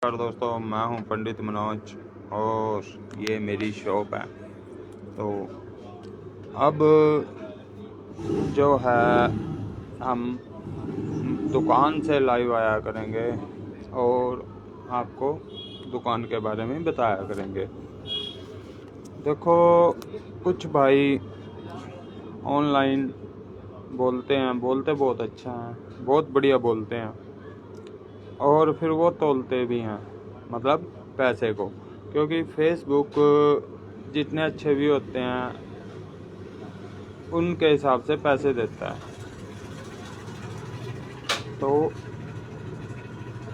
नमस्कार दोस्तों, मैं हूं पंडित मनोज और ये मेरी शॉप है। तो अब जो है हम दुकान से लाइव आया करेंगे और आपको दुकान के बारे में बताया करेंगे। देखो, कुछ भाई ऑनलाइन बोलते हैं, बोलते बहुत अच्छा है, बहुत बढ़िया बोलते हैं और फिर वो तोलते भी हैं, मतलब पैसे को, क्योंकि फेसबुक जितने अच्छे भी होते हैं उनके हिसाब से पैसे देता है। तो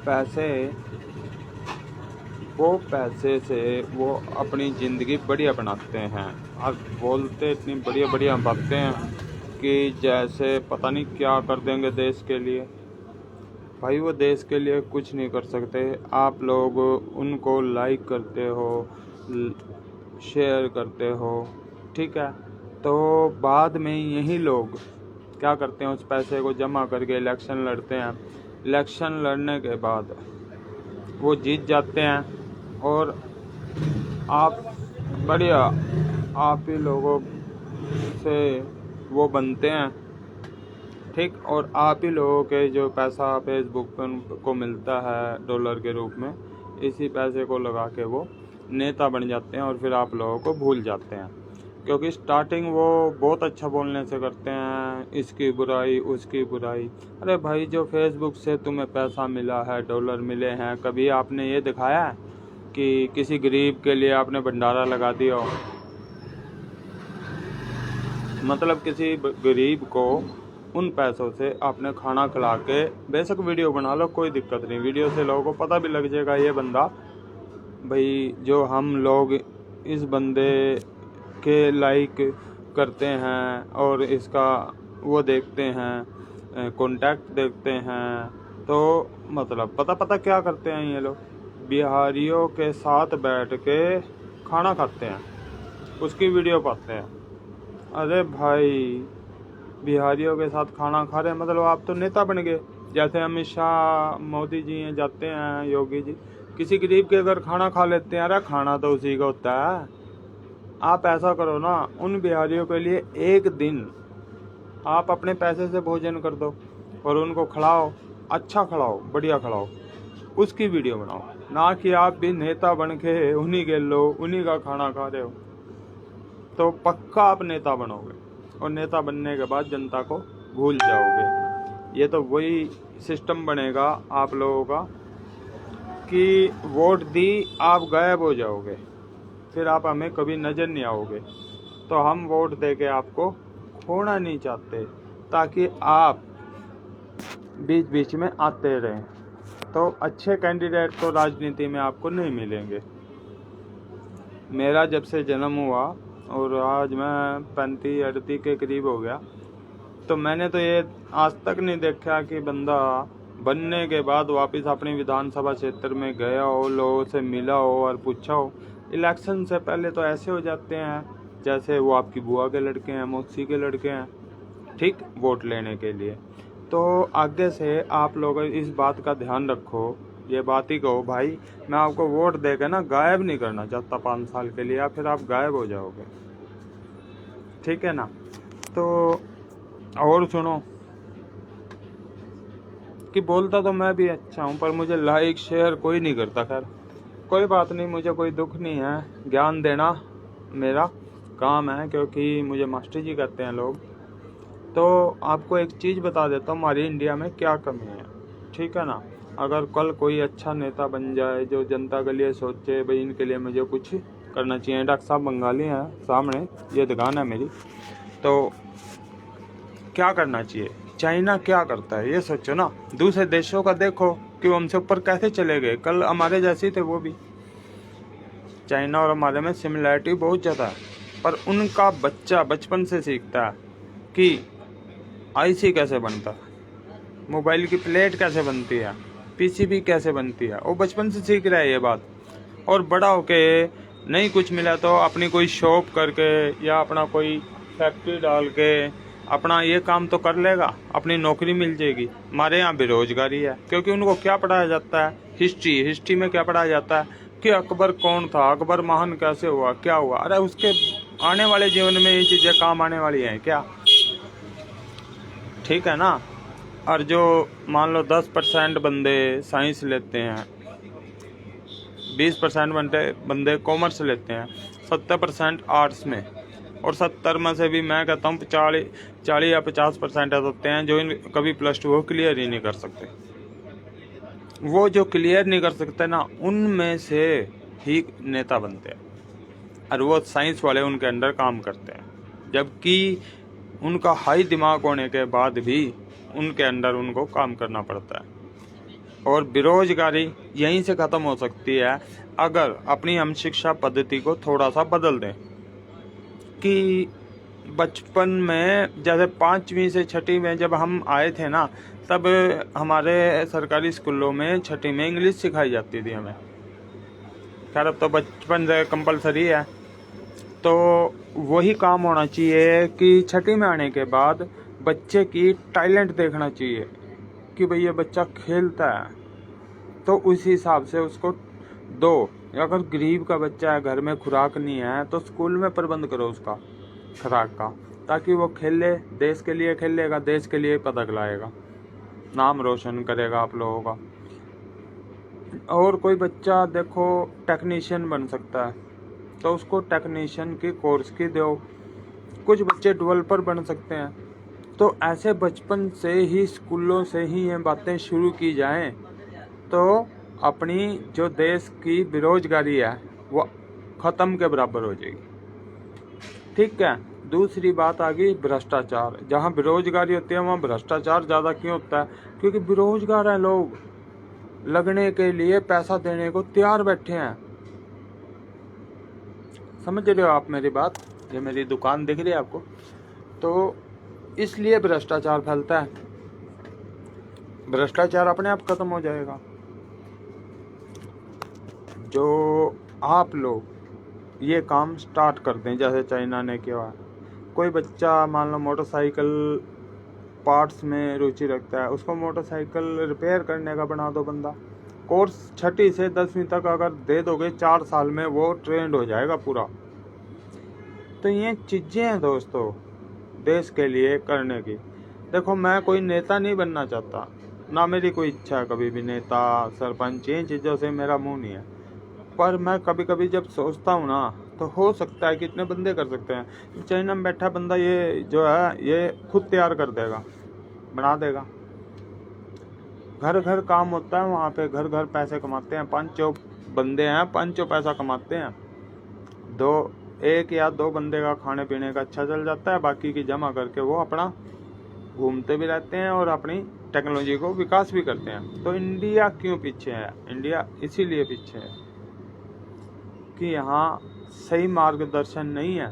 पैसे से वो अपनी ज़िंदगी बढ़िया बनाते हैं और बोलते इतनी बढ़िया बढ़िया बातें हैं कि जैसे पता नहीं क्या कर देंगे देश के लिए। भाई वो देश के लिए कुछ नहीं कर सकते। आप लोग उनको लाइक करते हो, शेयर करते हो, ठीक है। तो बाद में यही लोग क्या करते हैं, उस पैसे को जमा करके इलेक्शन लड़ते हैं। इलेक्शन लड़ने के बाद वो जीत जाते हैं और आप बढ़िया आप ही लोगों से वो बनते हैं, ठीक। और आप ही लोगों के जो पैसा फेसबुक पर को मिलता है डॉलर के रूप में, इसी पैसे को लगा के वो नेता बन जाते हैं और फिर आप लोगों को भूल जाते हैं, क्योंकि स्टार्टिंग वो बहुत अच्छा बोलने से करते हैं, इसकी बुराई उसकी बुराई। अरे भाई, जो फेसबुक से तुम्हें पैसा मिला है, डॉलर मिले हैं, कभी आपने ये दिखाया है कि किसी गरीब के लिए आपने भंडारा लगा दिया हो? मतलब किसी गरीब को उन पैसों से आपने खाना खिला के, बेशक वीडियो बना लो, कोई दिक्कत नहीं, वीडियो से लोगों को पता भी लग जाएगा ये बंदा, भाई जो हम लोग इस बंदे के लाइक करते हैं और इसका वो देखते हैं, कॉन्टैक्ट देखते हैं। तो मतलब पता क्या करते हैं ये लोग, बिहारियों के साथ बैठ के खाना खाते हैं, उसकी वीडियो पाते हैं। अरे भाई, बिहारियों के साथ खाना खा रहे हैं मतलब आप तो नेता बन गए। जैसे अमित शाह, मोदी जी हैं, जाते हैं, योगी जी किसी गरीब के अगर खाना खा लेते हैं, अरे खाना तो उसी का होता है। आप ऐसा करो ना, उन बिहारियों के लिए एक दिन आप अपने पैसे से भोजन कर दो और उनको खिलाओ, अच्छा खिलाओ, बढ़िया खिलाओ, उसकी वीडियो बनाओ, ना कि आप भी नेता बन के उन्हीं के लो, उन्हीं का खाना खा रहे हो। तो पक्का आप नेता बनोगे और नेता बनने के बाद जनता को भूल जाओगे। ये तो वही सिस्टम बनेगा आप लोगों का कि वोट दी, आप गायब हो जाओगे, फिर आप हमें कभी नज़र नहीं आओगे। तो हम वोट दे के आपको खोना नहीं चाहते, ताकि आप बीच बीच में आते रहें। तो अच्छे कैंडिडेट तो राजनीति में आपको नहीं मिलेंगे। मेरा जब से जन्म हुआ और आज मैं 35-38 के करीब हो गया, तो मैंने तो ये आज तक नहीं देखा कि बंदा बनने के बाद वापस अपनी विधानसभा क्षेत्र में गया हो, लोगों से मिला हो और पूछा हो। इलेक्शन से पहले तो ऐसे हो जाते हैं जैसे वो आपकी बुआ के लड़के हैं, मौसी के लड़के हैं, ठीक, वोट लेने के लिए। तो आगे से आप लोग इस बात का ध्यान रखो, ये बात ही कहो, भाई मैं आपको वोट देकर ना गायब नहीं करना चाहता 5 साल के लिए, या फिर आप गायब हो जाओगे, ठीक है ना। तो और सुनो कि बोलता तो मैं भी अच्छा हूँ, पर मुझे लाइक शेयर कोई नहीं करता। खैर कोई बात नहीं, मुझे कोई दुख नहीं है, ज्ञान देना मेरा काम है, क्योंकि मुझे मास्टर जी कहते हैं लोग। तो आपको एक चीज़ बता देता हूँ, हमारी इंडिया में क्या कमी है, ठीक है ना। अगर कल कोई अच्छा नेता बन जाए जो जनता के लिए सोचे, भाई इनके लिए मुझे कुछ करना चाहिए। डॉक्टर साहब बंगाली हैं, सामने ये दुकान है मेरी, तो क्या करना चाहिए। चाइना क्या करता है ये सोचो ना, दूसरे देशों का देखो कि वो हमसे ऊपर कैसे चले गए। कल हमारे जैसे थे वो भी। चाइना और हमारे में सिमिलैरिटी बहुत ज़्यादा है, पर उनका बच्चा बचपन से सीखता है कि आईसी कैसे बनता है, मोबाइल की प्लेट कैसे बनती है, पीसीबी कैसे बनती है, वो बचपन से सीख रहा है ये बात। और बड़ा होके नहीं कुछ मिला तो अपनी कोई शॉप करके या अपना कोई फैक्ट्री डाल के अपना ये काम तो कर लेगा, अपनी नौकरी मिल जाएगी। हमारे यहाँ बेरोजगारी है, क्योंकि उनको क्या पढ़ाया जाता है हिस्ट्री में क्या पढ़ाया जाता है कि अकबर कौन था, अकबर महान कैसे हुआ, क्या हुआ। अरे उसके आने वाले जीवन में ये चीज़ें काम आने वाली हैं क्या? ठीक है ना। और जो मान लो 10% बंदे साइंस लेते हैं, 20% बंदे कॉमर्स लेते हैं, 70% आर्ट्स में, और 70 में से भी मैं कहता हूँ 40 या 50% ऐसे होते हैं जो कभी +2 क्लियर ही नहीं कर सकते। वो जो क्लियर नहीं कर सकते ना, उनमें से ही नेता बनते हैं, और वो साइंस वाले उनके अंडर काम करते हैं, जबकि उनका हाई दिमाग होने के बाद भी उनके अंडर उनको काम करना पड़ता है। और बेरोजगारी यहीं से ख़त्म हो सकती है अगर अपनी हम शिक्षा पद्धति को थोड़ा सा बदल दें। कि बचपन में जैसे 5वीं से 6ठी में जब हम आए थे ना, तब हमारे सरकारी स्कूलों में 6ठी में इंग्लिश सिखाई जाती थी हमें। खैर अब तो बचपन से कंपलसरी है, तो वही काम होना चाहिए कि 6ठी में आने के बाद बच्चे की टैलेंट देखना चाहिए कि भाई ये बच्चा खेलता है, तो उस हिसाब से उसको दो। अगर गरीब का बच्चा है, घर में खुराक नहीं है, तो स्कूल में प्रबंध करो उसका खुराक का, ताकि वो खेले, देश के लिए खेलेगा, देश के लिए पदक लाएगा, नाम रोशन करेगा आप लोगों का। और कोई बच्चा देखो टेक्नीशियन बन सकता है, तो उसको टेक्नीशियन की कोर्स की दो। कुछ बच्चे डेवलपर बन सकते हैं, तो ऐसे बचपन से ही स्कूलों से ही ये बातें शुरू की जाएं, तो अपनी जो देश की बेरोजगारी है वो ख़त्म के बराबर हो जाएगी। ठीक है। दूसरी बात आ गई भ्रष्टाचार। जहाँ बेरोजगारी होती है वहाँ भ्रष्टाचार ज़्यादा क्यों होता है? क्योंकि बेरोजगार हैं लोग, लगने के लिए पैसा देने को तैयार बैठे हैं। समझ रहे हो आप मेरी बात? ये मेरी दुकान दिख रही है आपको? तो इसलिए भ्रष्टाचार फैलता है। भ्रष्टाचार अपने आप खत्म हो जाएगा। जो आप लोग ये काम स्टार्ट कर दें, जैसे चाइना ने किया। कोई बच्चा मान लो मोटरसाइकिल पार्ट्स में रुचि रखता है, उसको मोटरसाइकिल रिपेयर करने का बना दो बंदा। कोर्स 6ठी से 10वीं तक अगर दे दोगे, 4 साल में वो ट्रेंड हो जाएगा पूरा। तो ये चीज़ें हैं दोस्तों देश के लिए करने की। देखो मैं कोई नेता नहीं बनना चाहता, ना मेरी कोई इच्छा है कभी भी नेता सरपंच, इन चीज़ों से मेरा मुंह नहीं है। पर मैं कभी कभी जब सोचता हूँ ना, तो हो सकता है कि इतने बंदे कर सकते हैं। चाइना में बैठा बंदा ये जो है ये खुद तैयार कर देगा, बना देगा। घर घर काम होता है वहाँ पे, घर घर पैसे कमाते हैं। 5 बंदे हैं, 5 पैसा कमाते हैं। 1 या 2 बंदे का खाने पीने का अच्छा चल जाता है, बाकी की जमा करके वो अपना घूमते भी रहते हैं और अपनी टेक्नोलॉजी को विकास भी करते हैं। तो इंडिया क्यों पीछे है? इंडिया इसीलिए पीछे है कि यहाँ सही मार्गदर्शन नहीं है।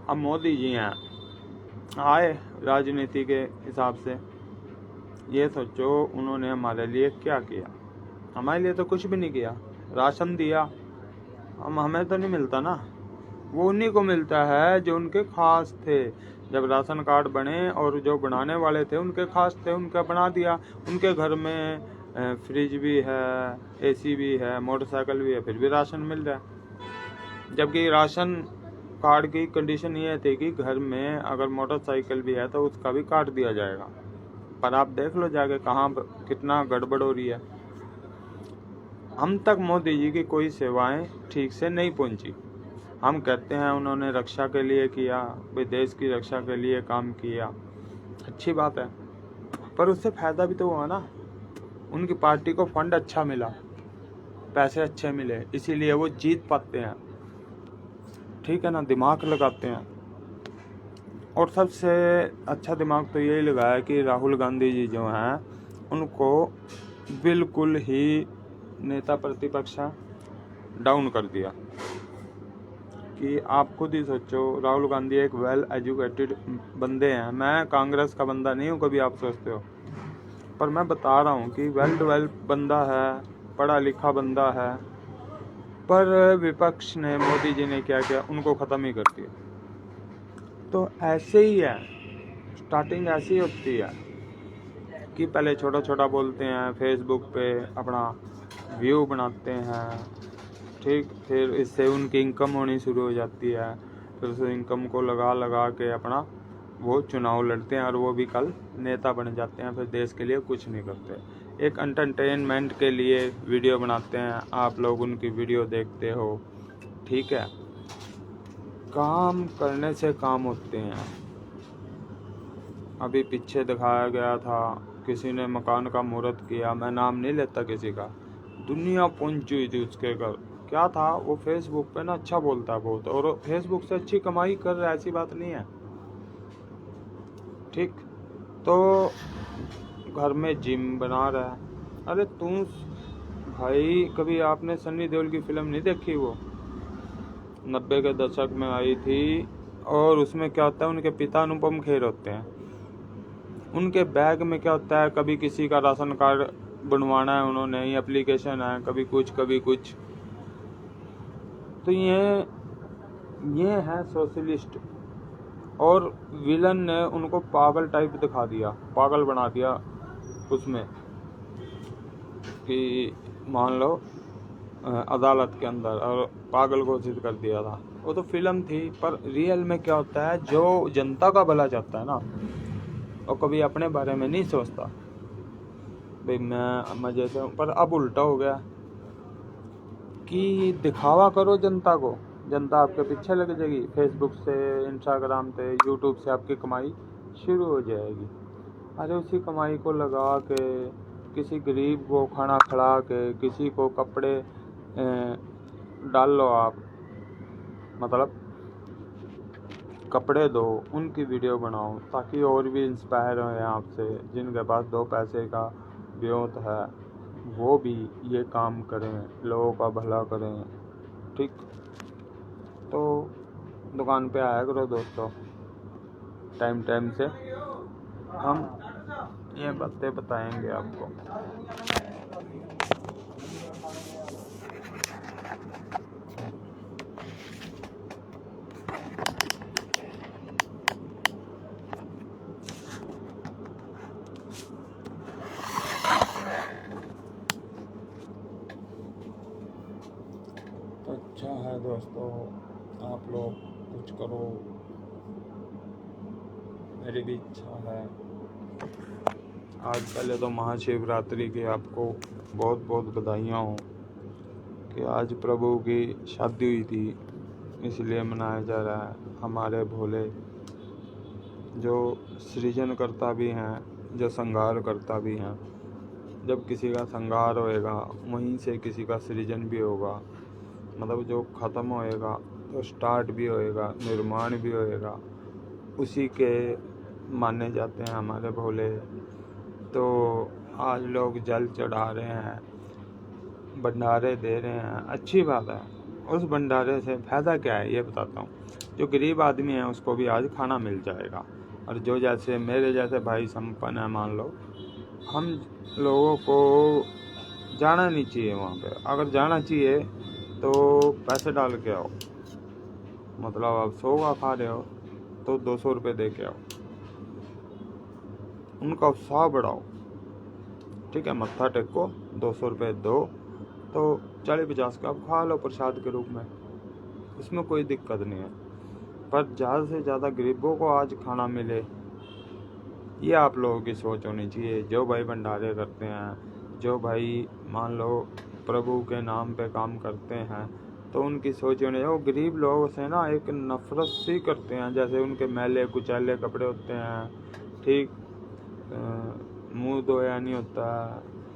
अब मोदी जी हैं, आए राजनीति के हिसाब से, ये सोचो उन्होंने हमारे लिए क्या किया? हमारे लिए तो कुछ भी नहीं किया। राशन दिया, हमें तो नहीं मिलता ना, वो उन्हीं को मिलता है जो उनके खास थे। जब राशन कार्ड बने और जो बनाने वाले थे उनके खास थे, उनका बना दिया। उनके घर में फ्रिज भी है, एसी भी है, मोटरसाइकिल भी है, फिर भी राशन मिल रहा है। जबकि राशन कार्ड की कंडीशन ये थी कि घर में अगर मोटरसाइकिल भी है तो उसका भी काट दिया जाएगा। पर आप देख लो जाके कहाँ कितना गड़बड़ हो रही है। हम तक मोदी जी की कोई सेवाएं ठीक से नहीं पहुंची। हम कहते हैं उन्होंने रक्षा के लिए किया, भाई देश की रक्षा के लिए काम किया, अच्छी बात है, पर उससे फ़ायदा भी तो हुआ ना। उनकी पार्टी को फंड अच्छा मिला, पैसे अच्छे मिले, इसीलिए वो जीत पाते हैं। ठीक है ना, दिमाग लगाते हैं। और सबसे अच्छा दिमाग तो यही लगाया कि राहुल गांधी जी जो हैं उनको बिल्कुल ही नेता प्रतिपक्ष डाउन कर दिया। कि आप खुद ही सोचो, राहुल गांधी एक वेल एजुकेटेड बंदे हैं। मैं कांग्रेस का बंदा नहीं हूँ, कभी आप सोचते हो, पर मैं बता रहा हूँ कि वेल डेवलप बंदा है, पढ़ा लिखा बंदा है। पर विपक्ष ने, मोदी जी ने क्या किया? उनको ख़त्म ही कर दिया। तो ऐसे ही है, स्टार्टिंग ऐसी होती है कि पहले छोटा छोटा बोलते हैं, फेसबुक पे अपना व्यू बनाते हैं, ठीक, फिर इससे उनकी इनकम होनी शुरू हो जाती है, फिर उस इनकम को लगा लगा के अपना वो चुनाव लड़ते हैं और वो भी कल नेता बन जाते हैं, फिर देश के लिए कुछ नहीं करते। एक एंटरटेनमेंट के लिए वीडियो बनाते हैं, आप लोग उनकी वीडियो देखते हो, ठीक है। काम करने से काम होते हैं। अभी पीछे दिखाया गया था, किसी ने मकान का मुहूर्त किया, मैं नाम नहीं लेता किसी का, दुनिया पहुंची हुई थी उसके घर। क्या था, वो फेसबुक पे ना अच्छा बोलता है बहुत, और फेसबुक से अच्छी कमाई कर रहा है, ऐसी बात नहीं है, ठीक। तो घर में जिम बना रहा है। अरे तू भाई, कभी आपने सन्नी देओल की फिल्म नहीं देखी? वो 90 के दशक में आई थी, और उसमें क्या होता है, उनके पिता अनुपम खेर होते हैं, उनके बैग में क्या होता है, कभी किसी का राशन कार्ड बनवाना है, उन्होंने ये एप्लीकेशन है, कभी कुछ कभी कुछ। तो ये है सोशलिस्ट, और विलन ने उनको पागल टाइप दिखा दिया, पागल बना दिया उसमें, कि मान लो अदालत के अंदर, और पागल घोषित कर दिया था। वो तो फिल्म थी, पर रियल में क्या होता है, जो जनता का भला चाहता है ना, और कभी अपने बारे में नहीं सोचता, भाई मैं मजे से। पर अब उल्टा हो गया कि दिखावा करो जनता को, जनता आपके पीछे लग जाएगी, फेसबुक से, इंस्टाग्राम से, यूट्यूब से आपकी कमाई शुरू हो जाएगी। अरे उसी कमाई को लगा के किसी गरीब को खाना खिला के, किसी को कपड़े डाल लो आप, मतलब कपड़े दो, उनकी वीडियो बनाओ, ताकि और भी इंस्पायर हो आपसे, जिनके पास दो पैसे का ब्योत है, वो भी ये काम करें, लोगों का भला करें, ठीक। तो दुकान पे आया करो दोस्तों, टाइम टाइम से हम ये बातें बताएंगे आपको। तो अच्छा है दोस्तों, आप लोग कुछ करो, मेरी भी इच्छा है। आज पहले तो महाशिवरात्रि की आपको बहुत बहुत बधाइयाँ हो, कि आज प्रभु की शादी हुई थी, इसलिए मनाया जा रहा है। हमारे भोले जो सृजन करता भी हैं, जो संहार करता भी हैं, जब किसी का संहार होएगा, वहीं से किसी का सृजन भी होगा, मतलब जो ख़त्म होएगा तो स्टार्ट भी होएगा, निर्माण भी होएगा, उसी के माने जाते हैं हमारे भोले। तो आज लोग जल चढ़ा रहे हैं, भंडारे दे रहे हैं, अच्छी बात है। उस भंडारे से फ़ायदा क्या है ये बताता हूँ। जो गरीब आदमी है उसको भी आज खाना मिल जाएगा, और जो जैसे मेरे जैसे भाई संपन्न है, मान लो, हम लोगों को जाना नहीं चाहिए वहाँ पे। अगर जाना चाहिए तो पैसे डाल के आओ, मतलब आप 100 का खा रहे हो तो 200 रुपये दे के आओ, उनका उत्साह बढ़ाओ, ठीक है। मत्था टेको, 200 रुपये दो, तो 40-50 का आप खा लो प्रसाद के रूप में, इसमें कोई दिक्कत नहीं है। पर ज़्यादा से ज़्यादा गरीबों को आज खाना मिले, ये आप लोगों की सोच होनी चाहिए। जो भाई भंडारे करते हैं, जो भाई मान लो प्रभु के नाम पे काम करते हैं, तो उनकी सोच होनी चाहिए। वो गरीब लोगों से ना एक नफरत सी करते हैं, जैसे उनके मैले कुचैले कपड़े होते हैं, ठीक, मुंह धोया नहीं होता,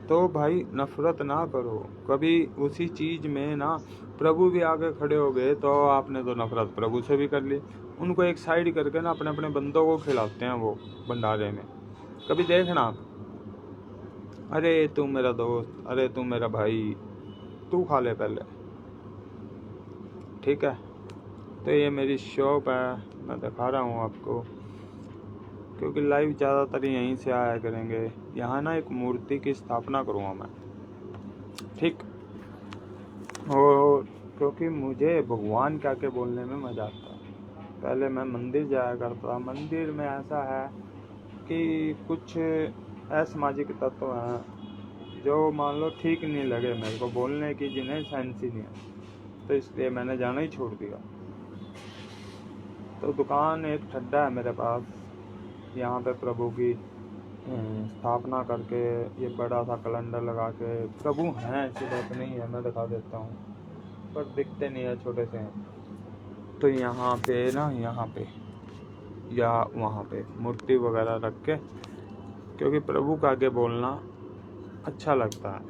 तो भाई नफरत ना करो कभी। उसी चीज़ में ना प्रभु भी आगे खड़े हो गए, तो आपने तो नफरत प्रभु से भी कर ली। उनको एक साइड करके ना अपने अपने बंदों को खिलाते हैं वो भंडारे में। कभी देखना आप, अरे तू मेरा दोस्त, अरे तू मेरा भाई, तू खा ले पहले, ठीक है। तो ये मेरी शॉप है, मैं दिखा रहा हूँ आपको, क्योंकि लाइव ज़्यादातर यहीं से आया करेंगे। यहाँ ना एक मूर्ति की स्थापना करूँगा मैं, ठीक। और क्योंकि मुझे भगवान क्या के बोलने में मज़ा आता है। पहले मैं मंदिर जाया करता, मंदिर में ऐसा है कि कुछ असामाजिक तत्व हैं जो मान लो ठीक नहीं लगे मेरे को बोलने की, जिन्हें सेंस ही नहीं है, तो इसलिए मैंने जाना ही छोड़ दिया। तो दुकान एक ठड्डा है मेरे पास, यहाँ पे प्रभु की स्थापना करके ये बड़ा सा कैलेंडर लगा के, प्रभु हैं ऐसी बात नहीं है, मैं दिखा देता हूँ, पर दिखते नहीं है, छोटे से हैं। तो यहाँ पे ना, यहाँ पे या वहाँ पे मूर्ति वगैरह रख के, क्योंकि प्रभु का आगे बोलना अच्छा लगता है,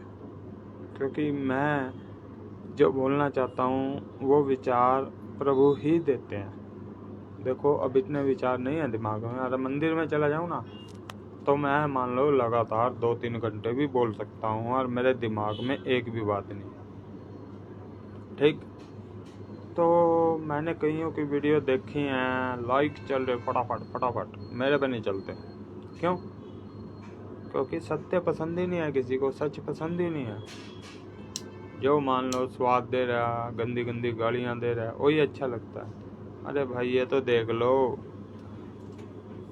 क्योंकि मैं जो बोलना चाहता हूँ वो विचार प्रभु ही देते हैं। देखो अब इतने विचार नहीं है दिमाग में, अगर मंदिर में चला जाऊँ ना तो मैं मान लो लगातार 2-3 घंटे भी बोल सकता हूँ और मेरे दिमाग में एक भी बात नहीं, ठीक। तो मैंने कईयों की वीडियो देखी हैं, लाइक चल रहे फटाफट, मेरे पे नहीं चलते। क्यों? क्योंकि सत्य पसंद ही नहीं है किसी को, सच पसंद ही नहीं है। जो मान लो स्वाद दे रहा, गंदी गंदी गालियाँ दे रहा है, वही अच्छा लगता है। अरे भाई ये तो देख लो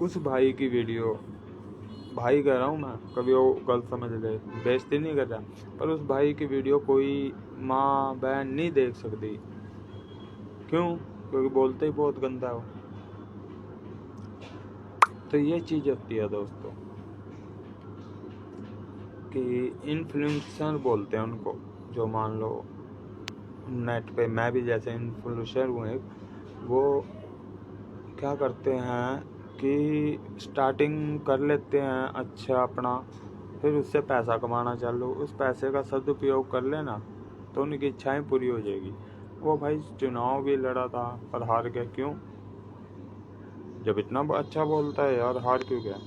उस भाई की वीडियो, भाई कह रहा हूँ मैं, कभी वो गलत समझ ले, बेइज्जती नहीं कर रहा, पर उस भाई की वीडियो कोई माँ बहन नहीं देख सकती। क्यों? क्योंकि बोलते ही बहुत गंदा हो। तो ये चीज़ होती है दोस्तों कि इन्फ्लुएंसर बोलते हैं उनको, जो मान लो नेट पे, मैं भी जैसे इन्फ्लुएंसर हूँ एक, वो क्या करते हैं कि स्टार्टिंग कर लेते हैं अच्छा अपना, फिर उससे पैसा कमाना चालू, उस पैसे का सदुपयोग कर लेना तो उनकी इच्छाएं पूरी हो जाएगी। वो भाई चुनाव भी लड़ा था पर हार गया। क्यों? जब इतना अच्छा बोलता है यार, हार क्यों गया?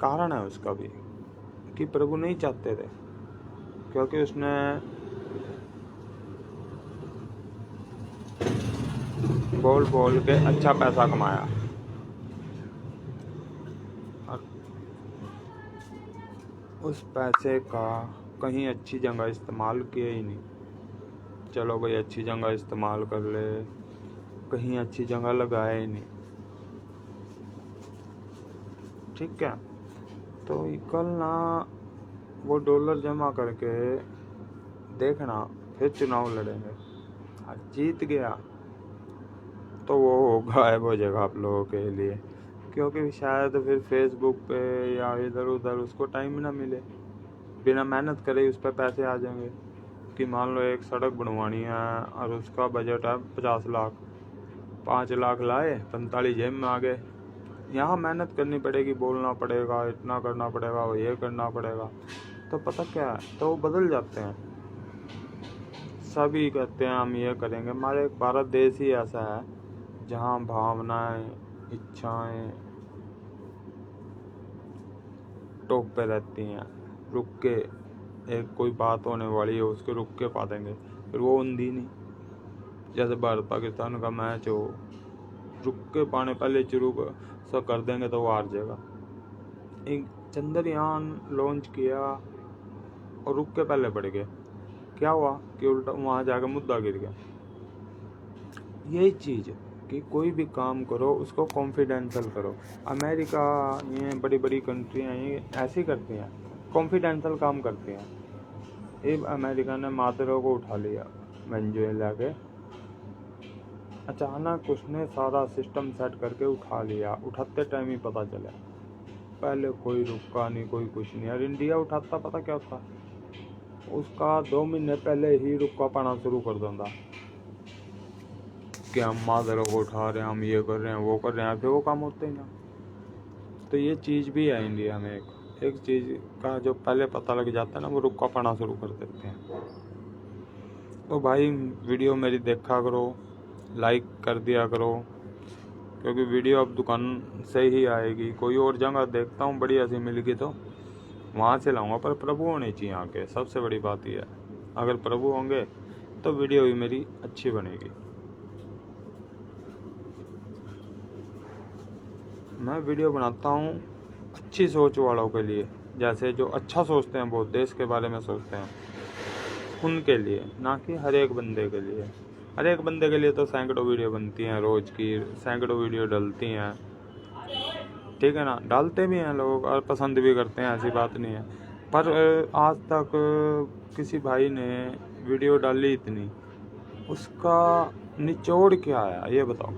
कारण है उसका भी कि प्रभु नहीं चाहते थे, क्योंकि उसने बोल बोल के अच्छा पैसा कमाया और उस पैसे का कहीं अच्छी जगह इस्तेमाल किया ही नहीं। चलो भाई अच्छी जगह इस्तेमाल कर ले, कहीं अच्छी जगह लगाया ही नहीं, ठीक है। तो कल ना वो डॉलर जमा करके देखना, फिर चुनाव लड़ेंगे, और जीत गया तो वो गायब हो जाएगा आप लोगों के लिए, क्योंकि शायद फिर फेसबुक पे या इधर उधर उसको टाइम ना मिले, बिना मेहनत करे उस पर पैसे आ जाएंगे। कि मान लो एक सड़क बनवानी है और उसका बजट है 50 लाख, 5 लाख लाए, 45 जेब में आ गए। यहाँ मेहनत करनी पड़ेगी, बोलना पड़ेगा, इतना करना पड़ेगा, वो ये करना पड़ेगा, तो पता क्या है, तो वो बदल जाते हैं। सभी कहते हैं हम ये करेंगे। हमारे भारत देश ही ऐसा है जहाँ भावनाएं, इच्छाएं टॉप पे रहती हैं। रुक के एक कोई बात होने वाली है उसके रुक के पा देंगे, फिर वो ऊंधी नहीं। जैसे भारत पाकिस्तान का मैच हो, रुक के पाने पहले शुरू सब कर देंगे तो वो हार जाएगा। एक चंद्रयान लॉन्च किया और रुक के पहले पड़ गए, क्या हुआ कि उल्टा वहाँ जाकर मुद्दा गिर गया। यही चीज़ कि कोई भी काम करो उसको कॉन्फिडेंशियल करो। अमेरिका, ये बड़ी बड़ी कंट्रियाँ ये ऐसे करती हैं, कॉन्फिडेंशियल काम करती हैं। एक अमेरिका ने मादरों को उठा लिया वेनेजुएला के, अचानक उसने सारा सिस्टम सेट करके उठा लिया। उठाते टाइम ही पता चला, पहले कोई रुका नहीं, कोई कुछ नहीं। और इंडिया उठाता पता क्या होता, उसका 2 महीने पहले ही रुका पाना शुरू कर देता कि हम मादरों को उठा रहे हैं, हम ये कर रहे हैं, वो कर रहे हैं, फिर वो काम होते ही ना। तो ये चीज़ भी है इंडिया में, एक चीज़ का जो पहले पता लग जाता है ना, वो रुका पाना शुरू कर देते हैं। तो भाई वीडियो मेरी देखा करो, लाइक कर दिया करो, क्योंकि वीडियो अब दुकान से ही आएगी। कोई और जगह देखता हूँ बढ़िया सी मिल गई तो वहाँ से लाऊंगा, पर प्रभु होने चाहिए आके, सबसे बड़ी बात यह है। अगर प्रभु होंगे तो वीडियो भी मेरी अच्छी बनेगी। मैं वीडियो बनाता हूँ अच्छी सोच वालों के लिए, जैसे जो अच्छा सोचते हैं, बहुत देश के बारे में सोचते हैं, उनके लिए, ना कि हर एक बंदे के लिए। हर एक बंदे के लिए तो सैकड़ों वीडियो बनती हैं, रोज़ की सैकड़ों वीडियो डलती हैं, ठीक है ना, डालते भी हैं लोग और पसंद भी करते हैं, ऐसी बात नहीं है। पर आज तक किसी भाई ने वीडियो डाली इतनी, उसका निचोड़ क्या आया ये बताओ।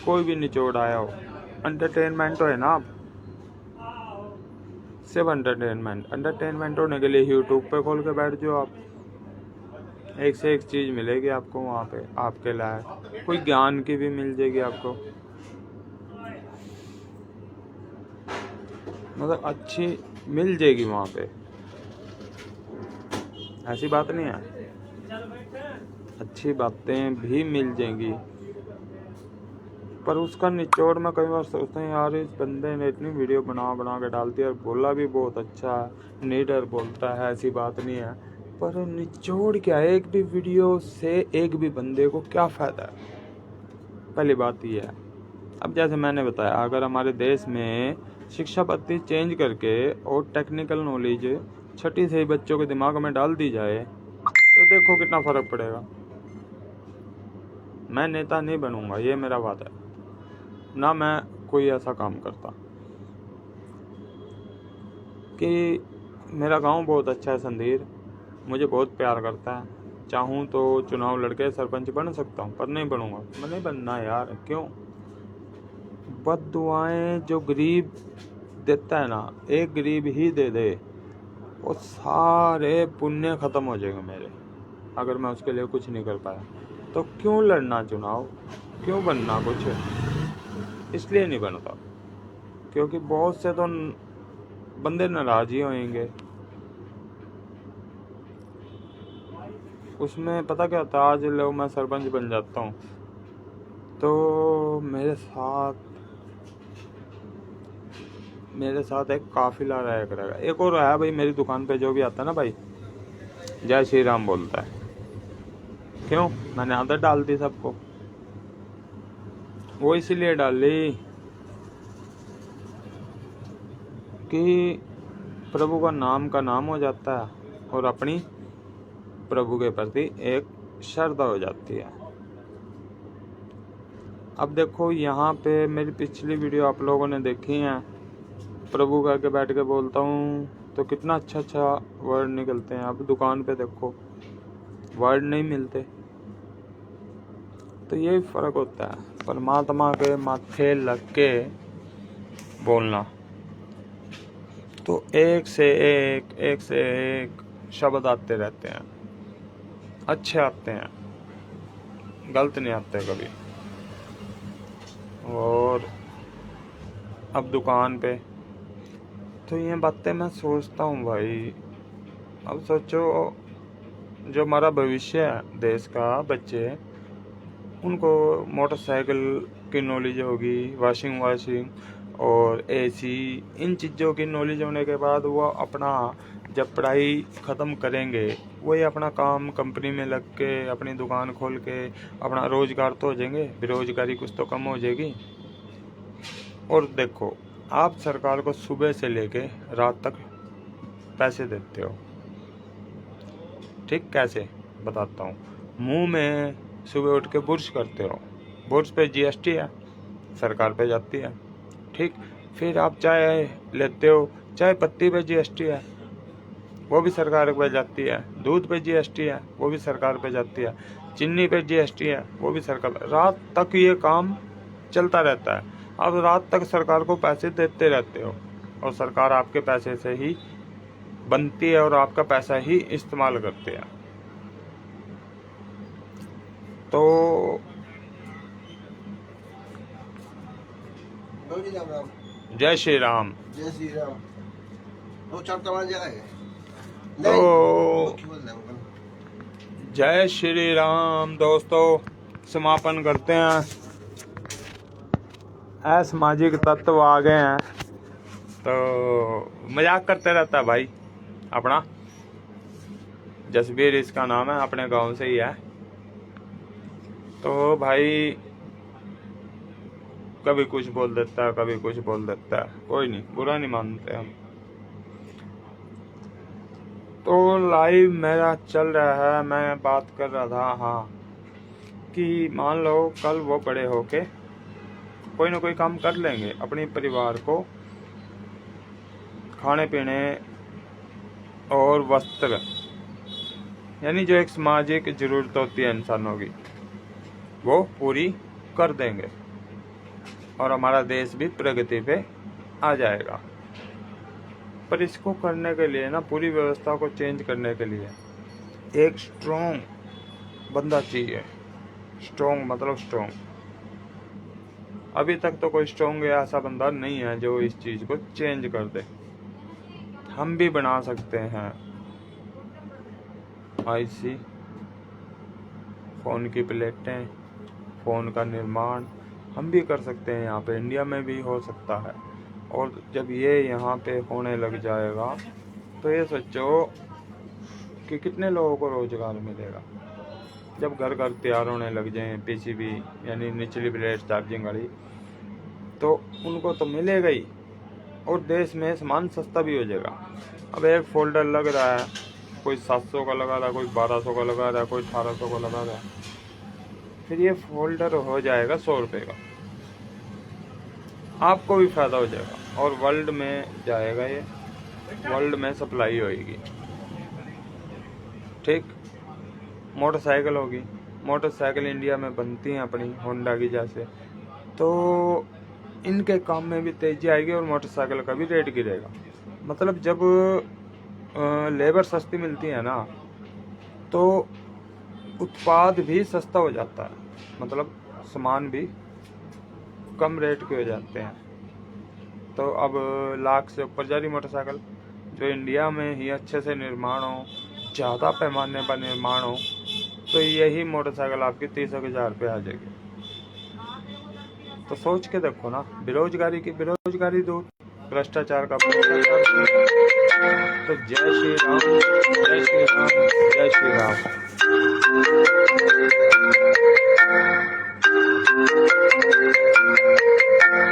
कोई भी निचोड़ आया हो? एंटरटेनमेंट तो है ना, आप सिर्फ एंटरटेनमेंट होने के लिए यूट्यूब पे खोल के बैठ जाओ आप, एक से एक चीज़ मिलेगी आपको वहाँ पे, आपके लायक कोई ज्ञान की भी मिल जाएगी आपको, मतलब अच्छी मिल जाएगी वहाँ पे, ऐसी बात नहीं है, अच्छी बातें भी मिल जाएंगी। पर उसका निचोड़ मैं कई बार सोचता हूँ यार, इस बंदे ने इतनी वीडियो बना बना के डालती है और बोला भी बहुत अच्छा है, नीडर बोलता है, ऐसी बात नहीं है, पर निचोड़ क्या है? एक भी वीडियो से एक भी बंदे को क्या फ़ायदा है? पहली बात ये है। अब जैसे मैंने बताया, अगर हमारे देश में शिक्षा पद्धति चेंज करके और टेक्निकल नॉलेज छठी से ही बच्चों के दिमाग में डाल दी जाए तो देखो कितना फ़र्क पड़ेगा। मैं नेता नहीं बनूंगा, ये मेरा वादा है, ना मैं कोई ऐसा काम करता। कि मेरा गांव बहुत अच्छा है, संधीर मुझे बहुत प्यार करता है, चाहूँ तो चुनाव लड़के सरपंच बन सकता हूँ, पर नहीं बनूंगा, मैं नहीं बनना यार। क्यों? बद्दुआएं जो गरीब देता है ना, एक गरीब ही दे दे, वो सारे पुण्य खत्म हो जाएंगे मेरे, अगर मैं उसके लिए कुछ नहीं कर पाया। तो क्यों लड़ना चुनाव, क्यों बनना कुछ? इसलिए नहीं बनता क्योंकि बहुत से तो बंदे नाराज ही होंगे। उसमें पता क्या होता है, आज लोग मैं सरपंच बन जाता हूँ तो मेरे साथ एक काफिला रहा करेगा। एक और है भाई, मेरी दुकान पे जो भी आता है ना भाई, जय श्री राम बोलता है। क्यों? मैंने आदत डाल दी सबको, वो इसीलिए डाली कि प्रभु का नाम हो जाता है और अपनी प्रभु के प्रति एक श्रद्धा हो जाती है। अब देखो यहाँ पे मेरी पिछली वीडियो आप लोगों ने देखी है, प्रभु करके बैठ के बोलता हूँ तो कितना अच्छा अच्छा वर्ड निकलते हैं। अब दुकान पे देखो वर्ड नहीं मिलते, तो यही फर्क होता है, परमात्मा के माथे लग के बोलना। तो एक से एक शब्द आते रहते हैं, अच्छे आते हैं, गलत नहीं आते कभी। और अब दुकान पे तो ये बातें मैं सोचता हूँ भाई। अब सोचो, जो हमारा भविष्य है देश का, बच्चे, उनको मोटरसाइकिल की नॉलेज होगी, वाशिंग और एसी, इन चीज़ों की नॉलेज होने के बाद वो अपना जब पढ़ाई ख़त्म करेंगे वही अपना काम कंपनी में लग के अपनी दुकान खोल के अपना रोज़गार तो हो जाएंगे, बेरोज़गारी कुछ तो कम हो जाएगी। और देखो, आप सरकार को सुबह से लेके रात तक पैसे देते हो, ठीक? कैसे बताता हूँ। मुंह में सुबह उठ के बुर्श करते हो, बुर्श पे जीएसटी है, सरकार पे जाती है, ठीक? फिर आप चाय लेते हो, चाय पत्ती पे जीएसटी है, वो भी सरकार पे जाती है। दूध पे जीएसटी है, वो भी सरकार पे जाती है। चीनी पे जीएसटी है, वो भी सरकार। रात तक ये काम चलता रहता है। आप रात तक सरकार को पैसे देते रहते हो और सरकार आपके पैसे से ही बनती है और आपका पैसा ही इस्तेमाल करते हैं। तो जय श्री राम। जय श्री राम। तो जय श्री राम दोस्तों, समापन करते हैं। असामाजिक तत्व आ गए हैं तो मजाक करते रहता है भाई अपना जसबीर, इसका नाम है, अपने गांव से ही है। तो भाई कभी कुछ बोल देता है, कभी कुछ बोल देता है, कोई नहीं, बुरा नहीं मानते हम। तो लाइव मेरा चल रहा है, मैं बात कर रहा था, हाँ, कि मान लो कल वो बड़े होके कोई ना कोई काम कर लेंगे अपने परिवार को खाने पीने और वस्त्र, यानी जो एक सामाजिक जरूरत होती है इंसानों की, वो पूरी कर देंगे और हमारा देश भी प्रगति पे आ जाएगा। पर इसको करने के लिए ना, पूरी व्यवस्था को चेंज करने के लिए एक स्ट्रॉन्ग बंदा चाहिए। स्ट्रॉन्ग मतलब स्ट्रॉन्ग। अभी तक तो कोई स्ट्रॉन्ग ऐसा बंदा नहीं है जो इस चीज़ को चेंज कर दे। हम भी बना सकते हैं। आईसी, फ़ोन की प्लेटें, फ़ोन का निर्माण हम भी कर सकते हैं। यहाँ पे इंडिया में भी हो सकता है। और जब ये यहाँ पे होने लग जाएगा तो ये सोचो कि कितने लोगों को रोज़गार मिलेगा। जब घर घर तैयार होने लग जाएं पीसीबी यानी निचली प्लेट चार्जिंग वाली, तो उनको तो मिलेगा ही और देश में सामान सस्ता भी हो जाएगा। अब एक फोल्डर लग रहा है, कोई 700 का लगा रहा है, कोई 1200 का लगा रहा है, कोई 1800 का लगा रहा है, फिर ये फोल्डर हो जाएगा 100 रुपये का। आपको भी फ़ायदा हो जाएगा और वर्ल्ड में जाएगा, ये वर्ल्ड में सप्लाई होएगी। ठीक, मोटरसाइकिल होगी, मोटरसाइकिल इंडिया में बनती हैं अपनी होंडा की जैसे, तो इनके काम में भी तेज़ी आएगी और मोटरसाइकिल का भी रेट गिरेगा। मतलब जब लेबर सस्ती मिलती है ना, तो उत्पाद भी सस्ता हो जाता है, मतलब सामान भी कम रेट के हो जाते हैं। तो अब लाख से ऊपर जा रही मोटरसाइकिल, जो इंडिया में ही अच्छे से निर्माण हो, ज़्यादा पैमाने पर निर्माण हो, तो यही मोटरसाइकिल आपकी 30,000 रुपये आ जाएगी। तो सोच के देखो ना, बेरोजगारी दूर, भ्रष्टाचार का भ्रष्टाचार। तो जय श्री राम, जय श्री राम, जय श्री राम।